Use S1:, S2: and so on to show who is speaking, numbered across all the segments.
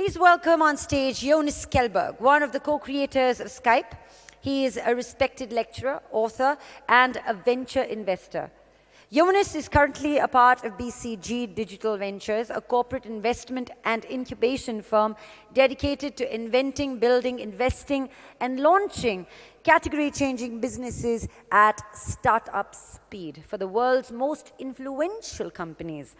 S1: Please welcome on stage Jonas Kjellberg, one of the co-creators of Skype. He is a respected lecturer, author, and a venture investor. Jonas is currently a part of BCG Digital Ventures, a corporate investment and incubation firm dedicated to inventing, building, investing, and launching category-changing businesses at startup speed for the world's most influential companies.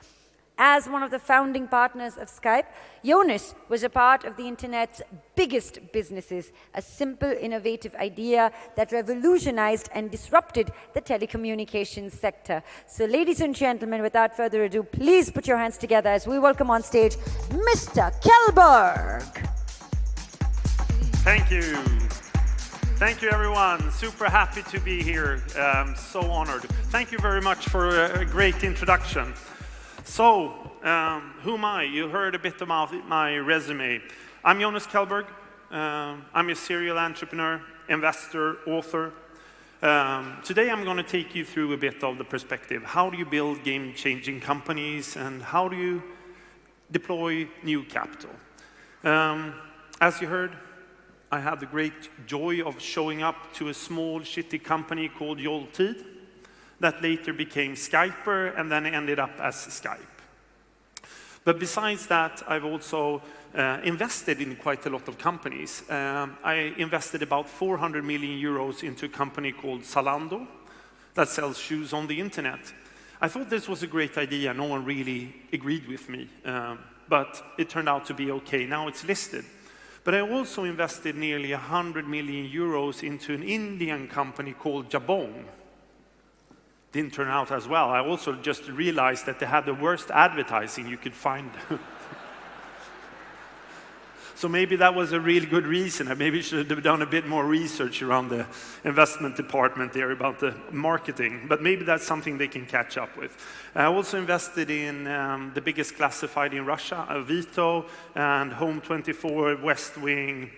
S1: As one of the founding partners of Skype, Jonas was a part of the internet's biggest businesses, a simple, innovative idea that revolutionized and disrupted the telecommunications sector. So ladies and gentlemen, without further ado, please put your hands together as we welcome on stage Mr. Kjellberg.
S2: Thank you. Thank you, everyone. Super happy to be here. So honored. Thank you very much for a great introduction. So, who am I? You heard a bit about my resume. I'm Jonas Kjellberg. I'm a serial entrepreneur, investor, author. Today I'm going to take you through a bit of the perspective. How do you build game-changing companies and how do you deploy new capital? As you heard, I had the great joy of showing up to a small, shitty company called Joltid that later became Skyper and then ended up as Skype. But besides that, I've also invested in quite a lot of companies. I invested about 400 million euros into a company called Zalando that sells shoes on the internet. I thought this was a great idea. No one really agreed with me, but it turned out to be okay. Now it's listed. But I also invested nearly 100 million euros into an Indian company called Jabong. Didn't turn out as well. I also just realized that they had the worst advertising you could find. So maybe that was a really good reason. I maybe should have done a bit more research around the investment department there about the marketing. But maybe that's something they can catch up with. I also invested in the biggest classified in Russia, Avito, and Home24, West Wing,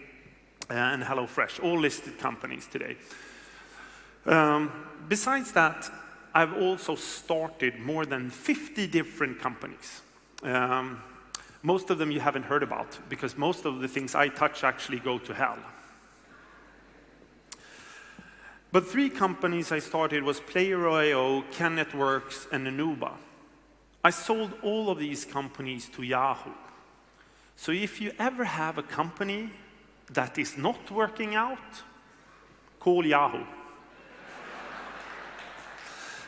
S2: and HelloFresh, all listed companies today. Besides that, I've also started more than 50 different companies. Most of them you haven't heard about, because most of the things I touch actually go to hell. But 3 companies I started was Player.io, Kennetworks, and Anuba. I sold all of these companies to Yahoo. So if you ever have a company that is not working out, call Yahoo.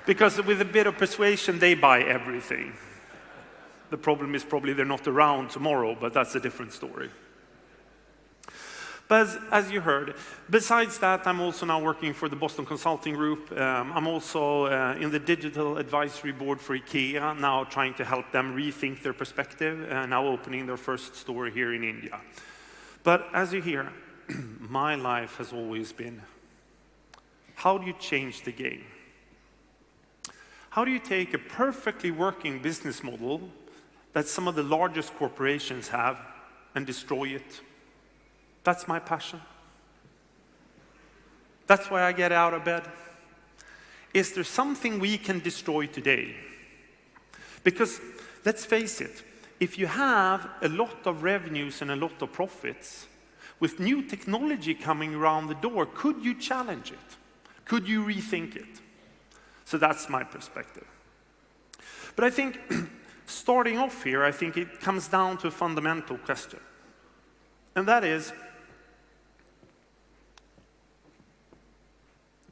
S2: Because with a bit of persuasion, they buy everything. The problem is probably they're not around tomorrow, but that's a different story. But as you heard, besides that, I'm also now working for the Boston Consulting Group. I'm also in the digital advisory board for IKEA, now trying to help them rethink their perspective, and now opening their first store here in India. But as you hear, my life has always been, how do you change the game? How do you take a perfectly working business model that some of the largest corporations have and destroy it? That's my passion. That's why I get out of bed. Is there something we can destroy today? Because let's face it, if you have a lot of revenues and a lot of profits, with new technology coming around the door, could you challenge it? Could you rethink it? So that's my perspective. But I think starting off here, I think it comes down to a fundamental question. And that is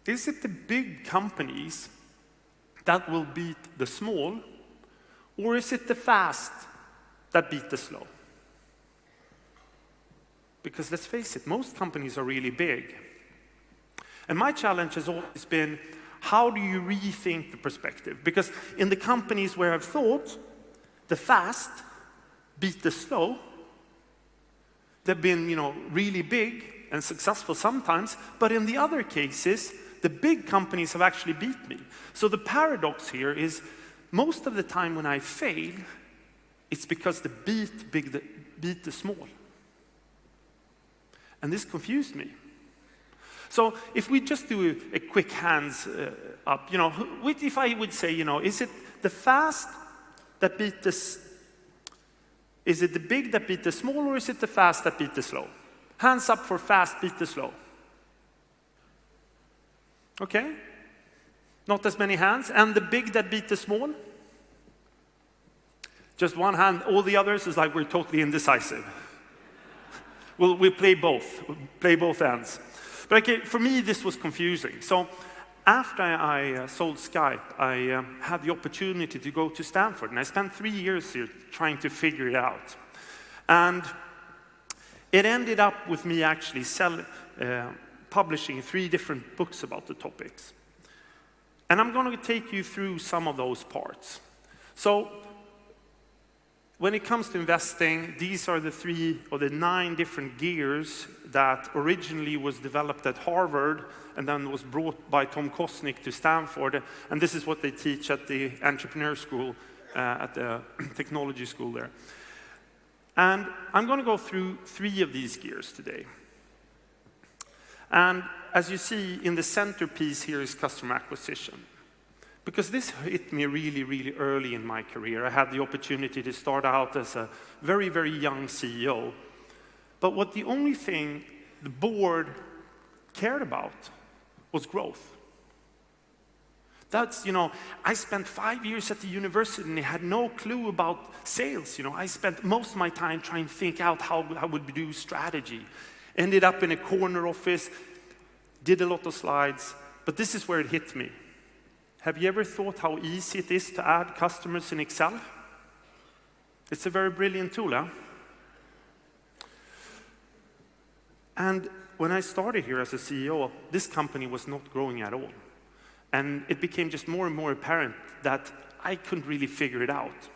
S2: it the big companies that will beat the small, or is it the fast that beat the slow? Because let's face it, most companies are really big. And my challenge has always been, how do you rethink the perspective? Because in the companies where I've thought the fast beat the slow, they've been, really big and successful sometimes, but in the other cases, the big companies have actually beat me. So the paradox here is, most of the time when I fail, it's because the beat the small. And this confused me. So if we just do a quick hands up, if I would say, is it the fast that beat Is it the big that beat the small, or is it the fast that beat the slow? Hands up for fast beat the slow. Okay? Not as many hands. And the big that beat the small? Just one hand. All the others is like we're totally indecisive. Well, we play both. We play both ends. But okay, for me, this was confusing. So after I sold Skype, I had the opportunity to go to Stanford. And I spent 3 years here trying to figure it out. And it ended up with me actually publishing 3 different books about the topics. And I'm going to take you through some of those parts. So when it comes to investing, these are the 3 or the 9 different gears that originally was developed at Harvard and then was brought by Tom Kosnick to Stanford. And this is what they teach at the entrepreneur school, at the technology school there. And I'm going to go through 3 of these gears today. And as you see, in the centerpiece here is customer acquisition. Because this hit me really, really early in my career. I had the opportunity to start out as a very, very young CEO. But what the only thing the board cared about was growth. That's, I spent 5 years at the university and I had no clue about sales. I spent most of my time trying to think out how I would do strategy. Ended up in a corner office, did a lot of slides, but this is where it hit me. Have you ever thought how easy it is to add customers in Excel? It's a very brilliant tool, huh? And when I started here as a CEO, this company was not growing at all. And it became just more and more apparent that I couldn't really figure it out.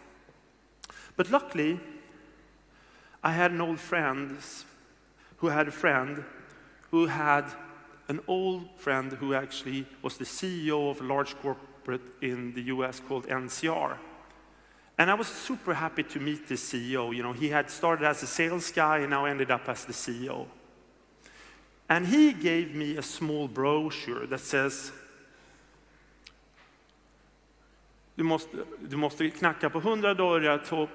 S2: But luckily, I had an old friend who had a friend who had an old friend who actually was the CEO of a large corporate in the US called NCR. And I was super happy to meet this CEO. He had started as a sales guy and now ended up as the CEO. And he gave me a small brochure that says, du måste knacka på 100 dörrar,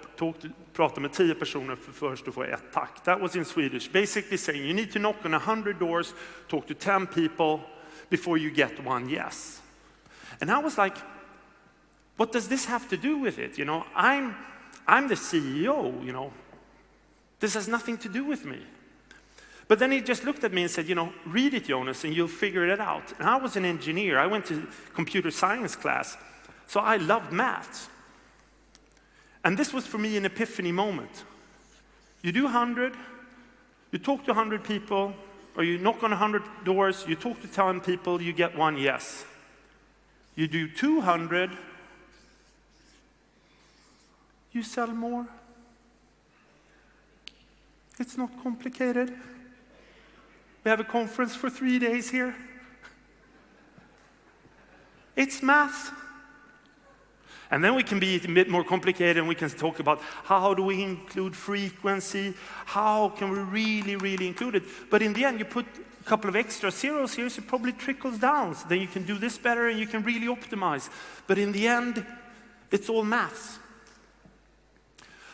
S2: prata med 10 personer för först att få ett tack. That was in Swedish, basically saying you need to knock on 100 doors, talk to 10 people before you get one yes. And I was like, what does this have to do with it? I'm the CEO, This has nothing to do with me. But then he just looked at me and said, read it, Jonas, and you'll figure it out. And I was an engineer. I went to computer science class. So I loved math. And this was for me an epiphany moment. You do 100, you talk to 100 people, or you knock on 100 doors, you talk to 10 people, you get one yes. You do 200, you sell more. It's not complicated. We have a conference for 3 days here. It's math. And then we can be a bit more complicated and we can talk about how do we include frequency, how can we really, really include it. But in the end, you put a couple of extra zeros here, so it probably trickles down. So then you can do this better and you can really optimize. But in the end, it's all maths.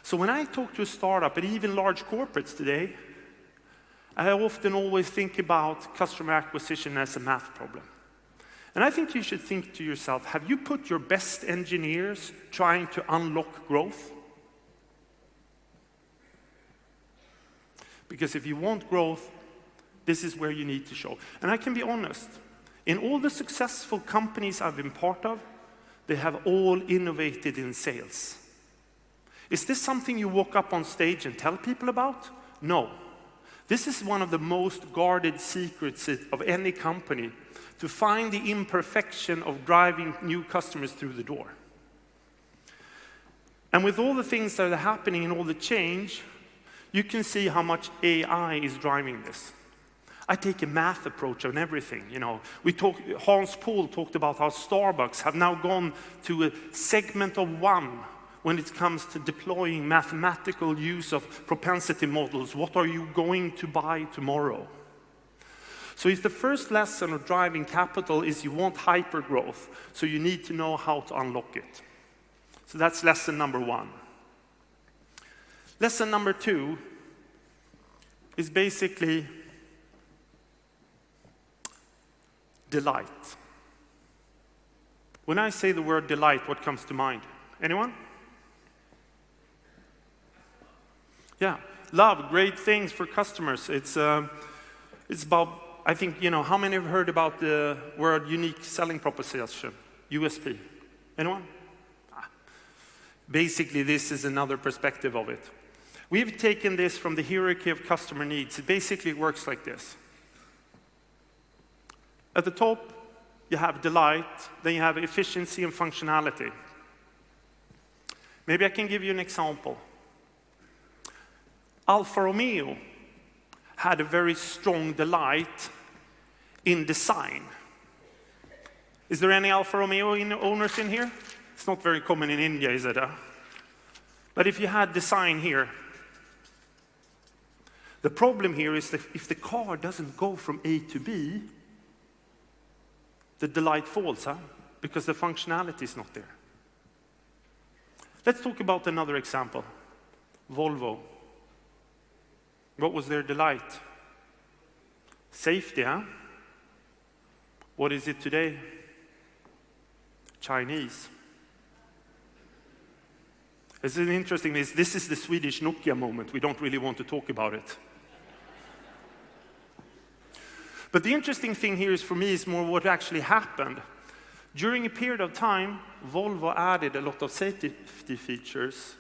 S2: So when I talk to a startup and even large corporates today, I often always think about customer acquisition as a math problem. And I think you should think to yourself, have you put your best engineers trying to unlock growth? Because if you want growth, this is where you need to show. And I can be honest, in all the successful companies I've been part of, they have all innovated in sales. Is this something you walk up on stage and tell people about? No. This is one of the most guarded secrets of any company, to find the imperfection of driving new customers through the door. And with all the things that are happening and all the change, you can see how much AI is driving this. I take a math approach on everything. Hans Paul talked about how Starbucks have now gone to a segment of 1 when it comes to deploying mathematical use of propensity models. What are you going to buy tomorrow? So if the first lesson of driving capital is you want hypergrowth, so you need to know how to unlock it. So that's lesson number 1. Lesson number 2 is basically delight. When I say the word delight, what comes to mind? Anyone? Yeah, love, great things for customers. It's about, I think, how many have heard about the word unique selling proposition, USP? Anyone? Basically, this is another perspective of it. We've taken this from the hierarchy of customer needs. It basically works like this. At the top, you have delight, then you have efficiency and functionality. Maybe I can give you an example. Alfa Romeo had a very strong delight in design. Is there any Alfa Romeo owners in here? It's not very common in India, is it? But if you had design here, the problem here is that if the car doesn't go from A to B, the delight falls, because the functionality is not there. Let's talk about another example. Volvo. What was their delight? Safety, What is it today? Chinese. It's an interesting, this is the Swedish Nokia moment. We don't really want to talk about it. But the interesting thing here is, for me, is more what actually happened. During a period of time, Volvo added a lot of safety features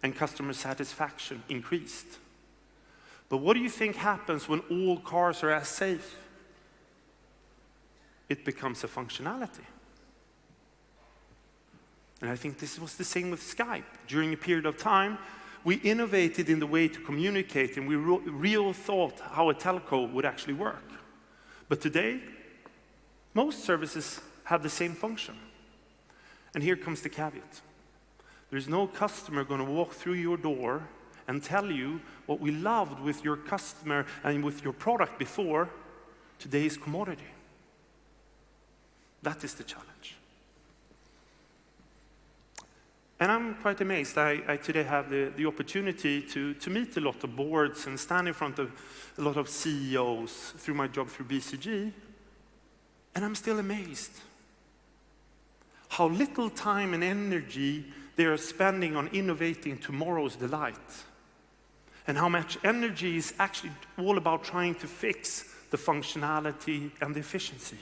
S2: and customer satisfaction increased. But what do you think happens when all cars are as safe? It becomes a functionality. And I think this was the same with Skype. During a period of time, we innovated in the way to communicate, and we real thought how a telco would actually work. But today, most services have the same function. And here comes the caveat. There's no customer going to walk through your door and tell you what we loved with your customer and with your product before, today is commodity. That is the challenge. And I'm quite amazed. I today have the opportunity to meet a lot of boards and stand in front of a lot of CEOs through my job through BCG. And I'm still amazed how little time and energy they are spending on innovating tomorrow's delight. And how much energy is actually all about trying to fix the functionality and the efficiency.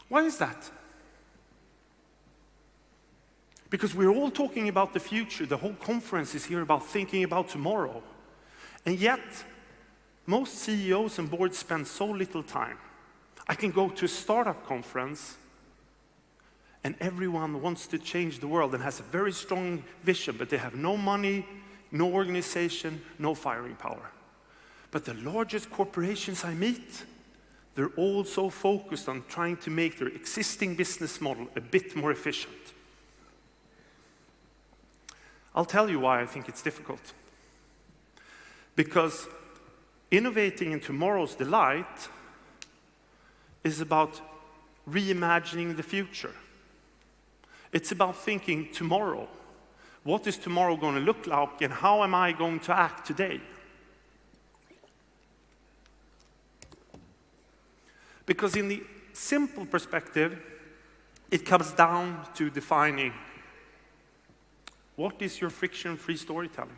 S2: Why is that? Because we're all talking about the future. The whole conference is here about thinking about tomorrow. And yet, most CEOs and boards spend so little time. I can go to a startup conference and everyone wants to change the world and has a very strong vision, but they have no money, no organization, no firing power. But the largest corporations I meet, they're all so focused on trying to make their existing business model a bit more efficient. I'll tell you why I think it's difficult. Because innovating in tomorrow's delight is about reimagining the future. It's about thinking tomorrow. What is tomorrow going to look like, and how am I going to act today? Because in the simple perspective, it comes down to defining what is your friction-free storytelling.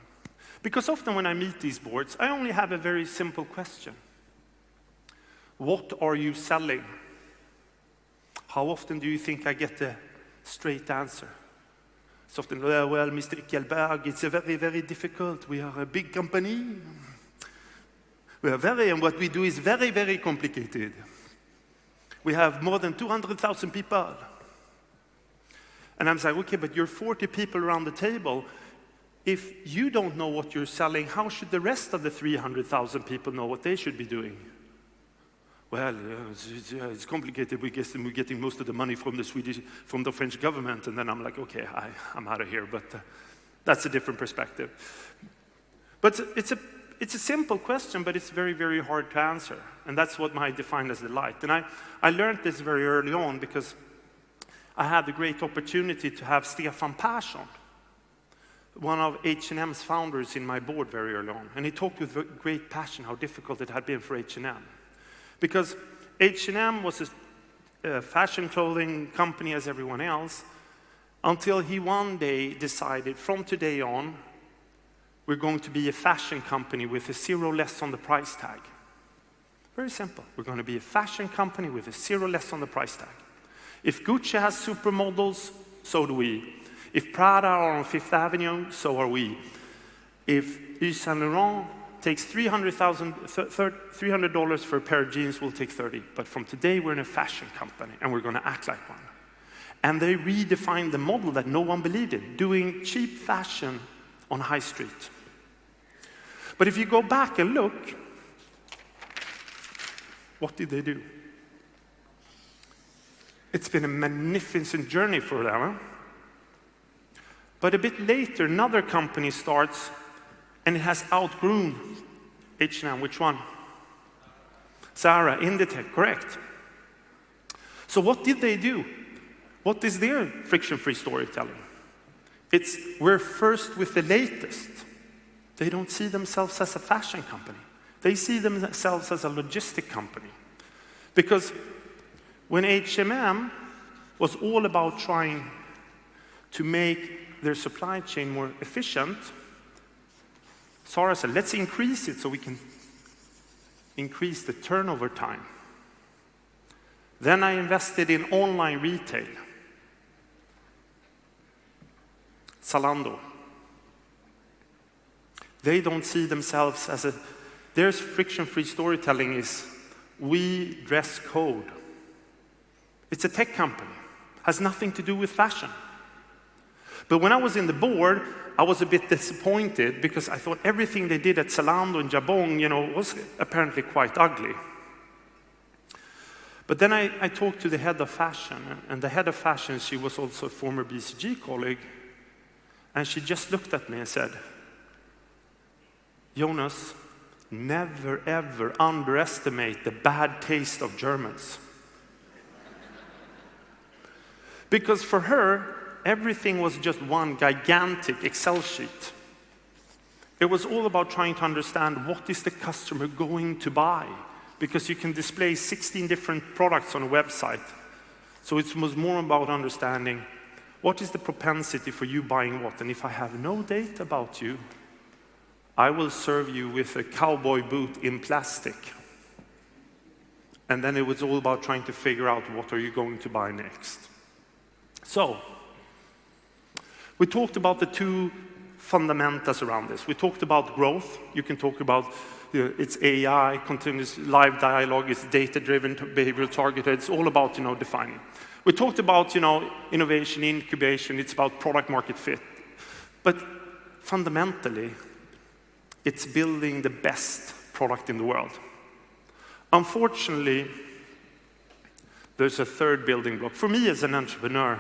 S2: Because often when I meet these boards, I only have a very simple question. What are you selling? How often do you think I get a straight answer? It's often, well, Mr. Kjellberg, it's a very, very difficult. We are a big company. And what we do is very, very complicated. We have more than 200,000 people. And I'm saying, okay, but you're 40 people around the table. If you don't know what you're selling, how should the rest of the 300,000 people know what they should be doing? Well, it's complicated. We're getting most of the money from the French government. And then I'm like, okay, I'm out of here. But that's a different perspective. But it's a simple question, but it's very, very hard to answer. And that's what I define as delight. And I learned this very early on because I had the great opportunity to have Stefan Persson one of H&M's founders in my board very early on, and he talked with great passion how difficult it had been for H&M. Because H&M was a fashion clothing company as everyone else, until he one day decided, from today on, we're going to be a fashion company with a zero less on the price tag. Very simple. We're going to be a fashion company with a zero less on the price tag. If Gucci has supermodels, so do we. If Prada are on Fifth Avenue, so are we. If Yves Saint Laurent takes $300 for a pair of jeans, we'll take 30. But from today, we're in a fashion company, and we're going to act like one. And they redefined the model that no one believed in, doing cheap fashion on high street. But if you go back and look, what did they do? It's been a magnificent journey for them. Huh? But a bit later, another company starts, and it has outgrown H&M. Which one? Zara, Inditex, correct. So what did they do? What is their friction-free storytelling? It's, we're first with the latest. They don't see themselves as a fashion company. They see themselves as a logistic company. Because when H&M was all about trying to make their supply chain more efficient, Zara said, let's increase it so we can increase the turnover time. Then I invested in online retail. Zalando. They don't see themselves as a, their friction-free storytelling is, we dress code. It's a tech company, has nothing to do with fashion. But when I was in the board, I was a bit disappointed because I thought everything they did at Zalando and Jabong, was apparently quite ugly. But then I talked to the head of fashion, and the head of fashion, she was also a former BCG colleague, and she just looked at me and said, Jonas, never ever underestimate the bad taste of Germans. Because for her, everything was just one gigantic Excel sheet. It was all about trying to understand what is the customer going to buy, because you can display 16 different products on a website. So it was more about understanding what is the propensity for you buying what, and if I have no data about you, I will serve you with a cowboy boot in plastic. And then it was all about trying to figure out what are you going to buy next. So, we talked about the two fundamentals around this. We talked about growth. You can talk about it's AI, continuous live dialogue, it's data-driven, behavioral targeted. It's all about defining. We talked about innovation, incubation. It's about product market fit. But fundamentally, it's building the best product in the world. Unfortunately, there's a third building block. For me as an entrepreneur,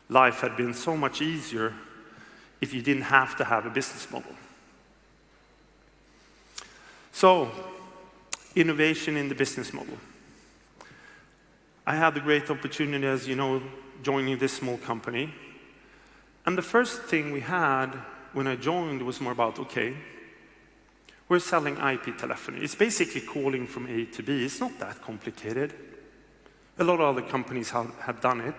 S2: life had been so much easier if you didn't have to have a business model. So, innovation in the business model. I had the great opportunity, as you know, joining this small company. And the first thing we had when I joined was more about, okay, we're selling IP telephony. It's basically calling from A to B. It's not that complicated. A lot of other companies have done it.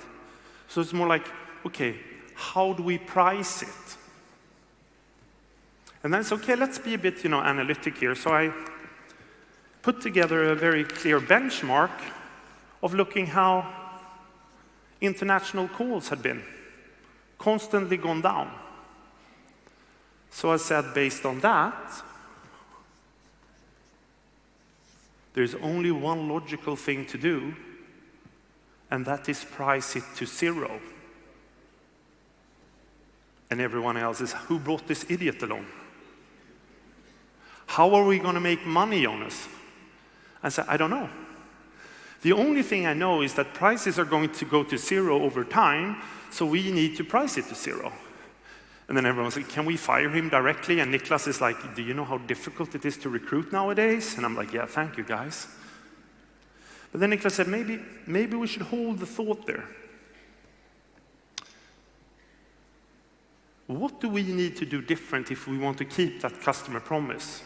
S2: So it's more like, okay, how do we price it? And then it's okay, let's be a bit, analytic here. So I put together a very clear benchmark of looking how international calls had been, constantly gone down. So I said, based on that, there's only one logical thing to do, and that is price it to zero. And everyone else is, who brought this idiot along? How are we going to make money on us? I said, I don't know. The only thing I know is that prices are going to go to zero over time, so we need to price it to zero. And then everyone's like, can we fire him directly? And Niklas is like, do you know how difficult it is to recruit nowadays? And I'm like, yeah, thank you, guys. But then Niklas said, maybe we should hold the thought there. what do we need to do different if we want to keep that customer promise?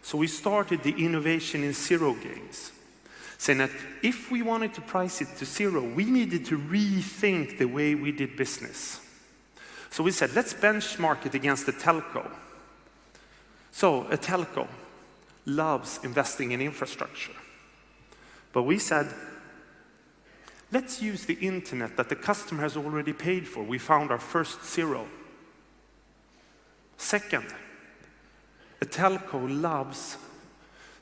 S2: So we started the innovation in zero games, saying that if we wanted to price it to zero, we needed to rethink the way we did business. So we said, let's benchmark it against the telco. So a telco loves investing in infrastructure. But we said, let's use the internet that the customer has already paid for. We found our first zero. Second, a telco loves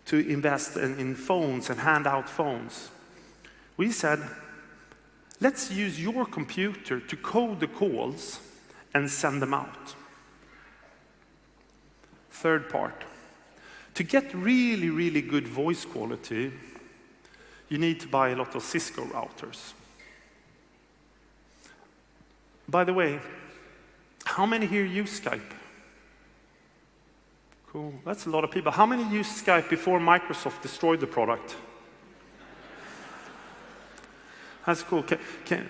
S2: to invest in phones and hand out phones. We said, let's use your computer to code the calls and send them out. Third part, to get really, really good voice quality, you need to buy a lot of Cisco routers. By the way, how many here use Skype? Cool, that's a lot of people. How many used Skype before Microsoft destroyed the product? That's cool.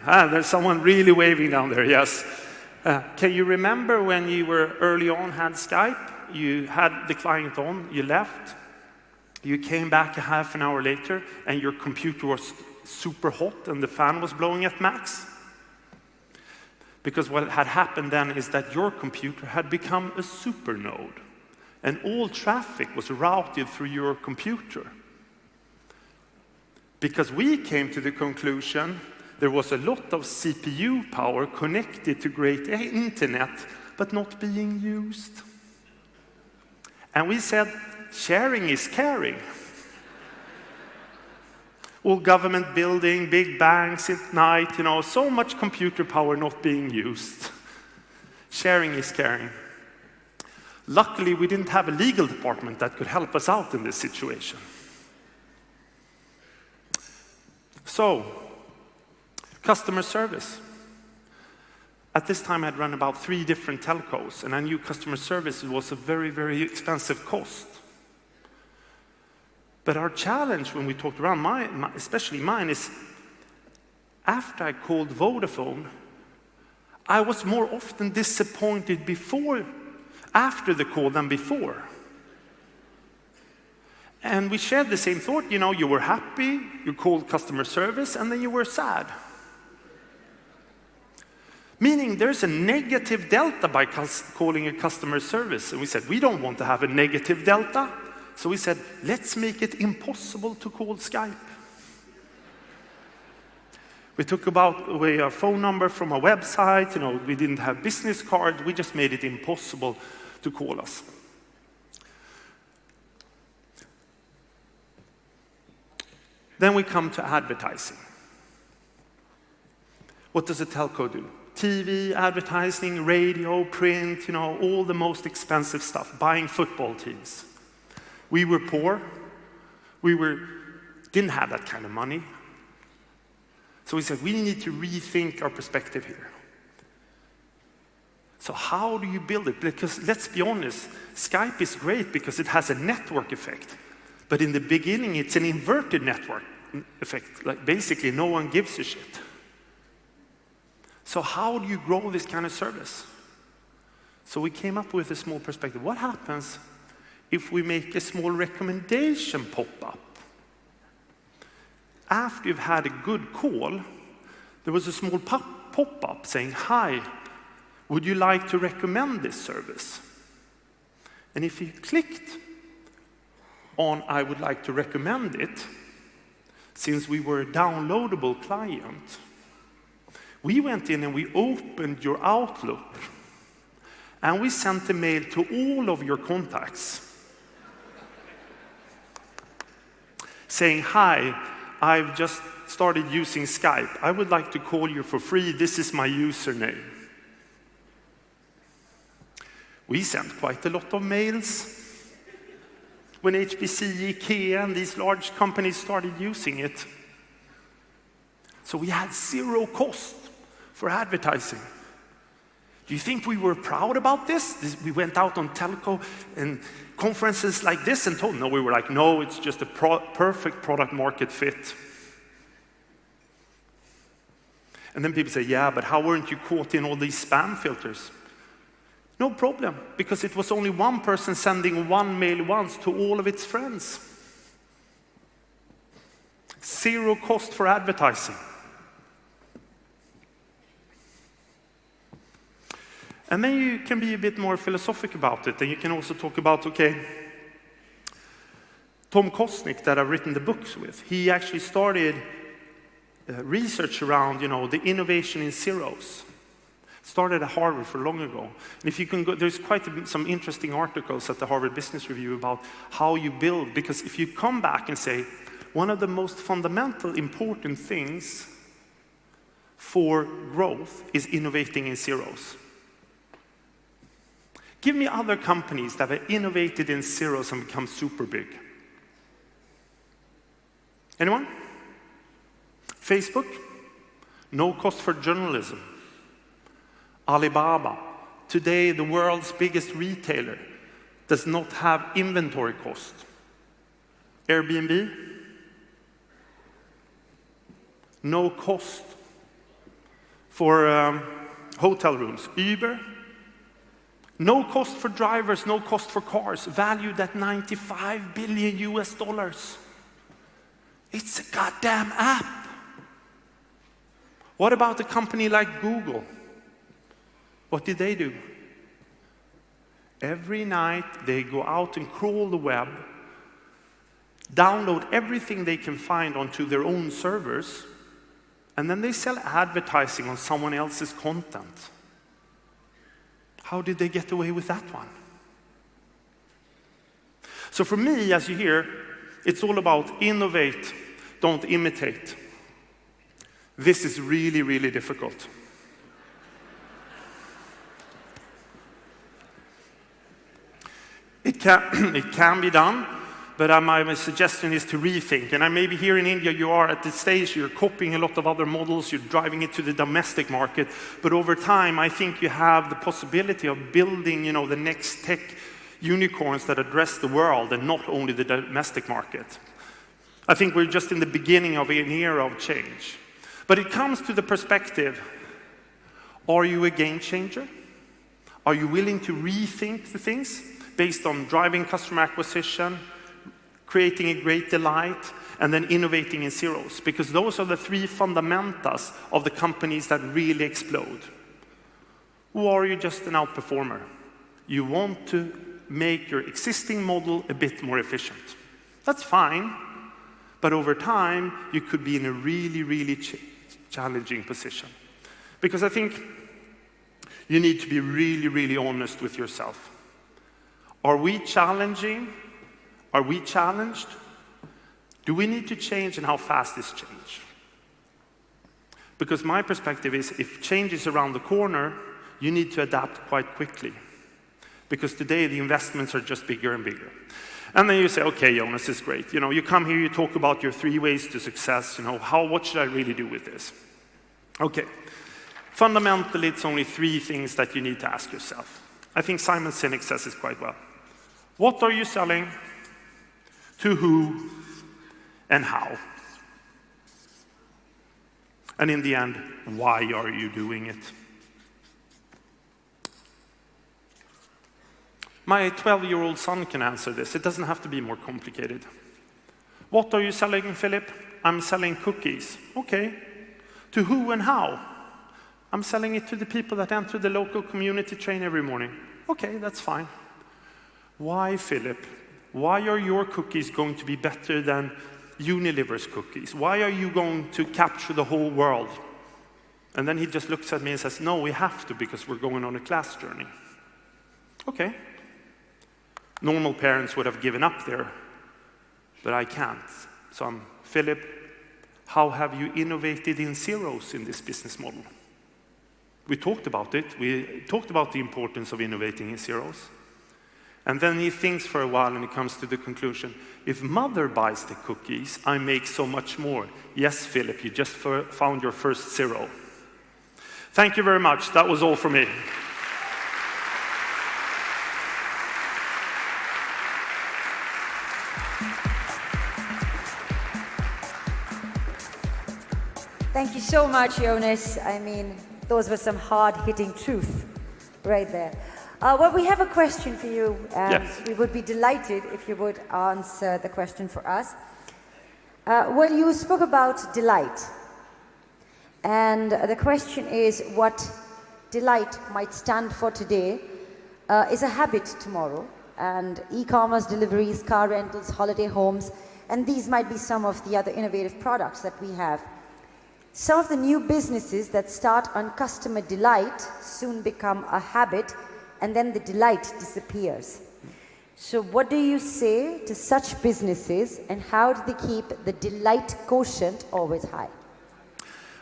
S2: There's someone really waving down there, yes. Can you remember when you were early on, had Skype? You had the client on, you left, you came back a half an hour later, and your computer was super hot and the fan was blowing at max? Because what had happened then is that your computer had become a supernode, and all traffic was routed through your computer. Because we came to the conclusion there was a lot of CPU power connected to great internet, but not being used. And we said, sharing is caring. All government building, big banks at night, so much computer power not being used. Sharing is caring. Luckily, we didn't have a legal department that could help us out in this situation. So, customer service. At this time, I'd run about 3 different telcos, and I knew customer service was a very, very expensive cost. But our challenge when we talked around, especially mine, is after I called Vodafone, I was more often disappointed after the call than before. And we shared the same thought, you were happy, you called customer service, and then you were sad. Meaning there's a negative delta by calling a customer service. And we said, we don't want to have a negative delta. So we said, let's make it impossible to call Skype. We took away our phone number from our website. We didn't have business cards. We just made it impossible to call us. Then we come to advertising. What does a telco do? TV, advertising, radio, print, all the most expensive stuff, buying football teams. We were poor. Didn't have that kind of money. So we said, we need to rethink our perspective here. So how do you build it? Because let's be honest, Skype is great because it has a network effect. But in the beginning, it's an inverted network effect. Like basically, no one gives a shit. So how do you grow this kind of service? So we came up with a small perspective. What happens if we make a small recommendation pop up? After you've had a good call, there was a small pop-up saying, hi, would you like to recommend this service? And if you clicked on I would like to recommend it, since we were a downloadable client, we went in and we opened your Outlook and we sent a mail to all of your contacts saying, hi, I've just started using Skype. I would like to call you for free. This is my username. We sent quite a lot of mails when HBC, IKEA, and these large companies started using it. So we had 0 cost for advertising. Do you think we were proud about this? We went out on telco and conferences like this and told, no, we were like, no, it's just a perfect product market fit. And then people say, yeah, but how weren't you caught in all these spam filters? No problem, because it was only one person sending one mail once to all of its friends. Zero cost for advertising. And then you can be a bit more philosophic about it, and you can also talk about, okay, Tom Kosnick, that I've written the books with, he actually started research around, the innovation in zeros. Started at Harvard for long ago. And if you can go, there's some interesting articles at the Harvard Business Review about how you build, because if you come back and say, one of the most fundamental important things for growth is innovating in zeros. Give me other companies that have innovated in zeros and become super big. Anyone? Facebook? No cost for journalism. Alibaba, today the world's biggest retailer, does not have inventory cost. Airbnb? No cost for hotel rooms. Uber? No cost for drivers, no cost for cars, valued at $95 billion. It's a goddamn app. What about a company like Google? What did they do? Every night they go out and crawl the web, download everything they can find onto their own servers, and then they sell advertising on someone else's content. How did they get away with that one? So for me, as you hear, it's all about innovate, don't imitate. This is really, really difficult. It can be done, but my suggestion is to rethink. And maybe here in India, you are at this stage, you're copying a lot of other models, you're driving it to the domestic market. But over time, I think you have the possibility of building, the next tech unicorns that address the world and not only the domestic market. I think we're just in the beginning of an era of change. But it comes to the perspective, are you a game changer? Are you willing to rethink the things based on driving customer acquisition, creating a great delight, and then innovating in zeros? Because those are the three fundamentals of the companies that really explode. Or are you just an outperformer? You want to make your existing model a bit more efficient. That's fine, but over time, you could be in a really, really challenging position. Because I think you need to be really, really honest with yourself. Are we challenging? Are we challenged? Do we need to change, and how fast is change? Because my perspective is, if change is around the corner, you need to adapt quite quickly. Because today the investments are just bigger and bigger. And then you say, okay, Jonas, is great. You come here, you talk about your 3 ways to success. What should I really do with this? Okay. Fundamentally, it's only 3 things that you need to ask yourself. I think Simon Sinek says this quite well. What are you selling? To who? And how? And in the end, why are you doing it? My 12-year-old son can answer this. It doesn't have to be more complicated. What are you selling, Philip? I'm selling cookies. Okay. To who and how? I'm selling it to the people that enter the local community train every morning. Okay, that's fine. Why, Philip? Why are your cookies going to be better than Unilever's cookies? Why are you going to capture the whole world? And then he just looks at me and says, no, we have to, because we're going on a class journey. Okay. Normal parents would have given up there, but I can't. So I'm, Philip, how have you innovated in zeros in this business model? We talked about it. We talked about the importance of innovating in zeros. And then he thinks for a while and he comes to the conclusion, if mother buys the cookies, I make so much more. Yes, Philip, you just found your first zero. Thank you very much. That was all for me.
S1: Thank you so much, Jonas. I mean, those were some hard-hitting truth right there. Well, we have a question for you, and
S2: Yes.
S1: we would be delighted if you would answer the question for us. Well, you spoke about delight, and the question is what delight might stand for today is a habit tomorrow, and e-commerce deliveries, car rentals, holiday homes, and these might be some of the other innovative products that we have. Some of the new businesses that start on customer delight soon become a habit, and then the delight disappears. So what do you say to such businesses, and how do they keep the delight quotient always high?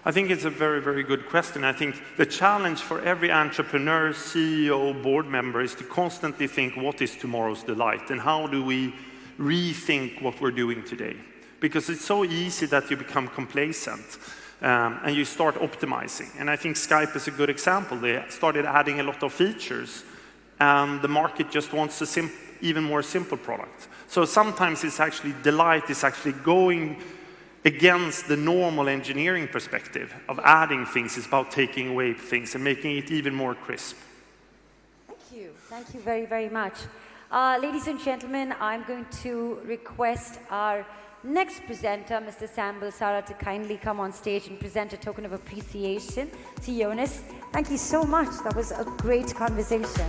S2: I think it's a very, very good question. I think the challenge for every entrepreneur, CEO, board member is to constantly think, what is tomorrow's delight, and how do we rethink what we're doing today? Because it's so easy that you become complacent and you start optimizing. And I think Skype is a good example. They started adding a lot of features, and the market just wants a even more simple product. So sometimes it's actually delight is actually going against the normal engineering perspective of adding things. It's about taking away things and making it even more crisp.
S1: Thank you. Thank you very, very much. Ladies and gentlemen, I'm going to request our next presenter, Mr. Sam Bulsara, to kindly come on stage and present a token of appreciation to Jonas. Thank you so much. That was a great conversation.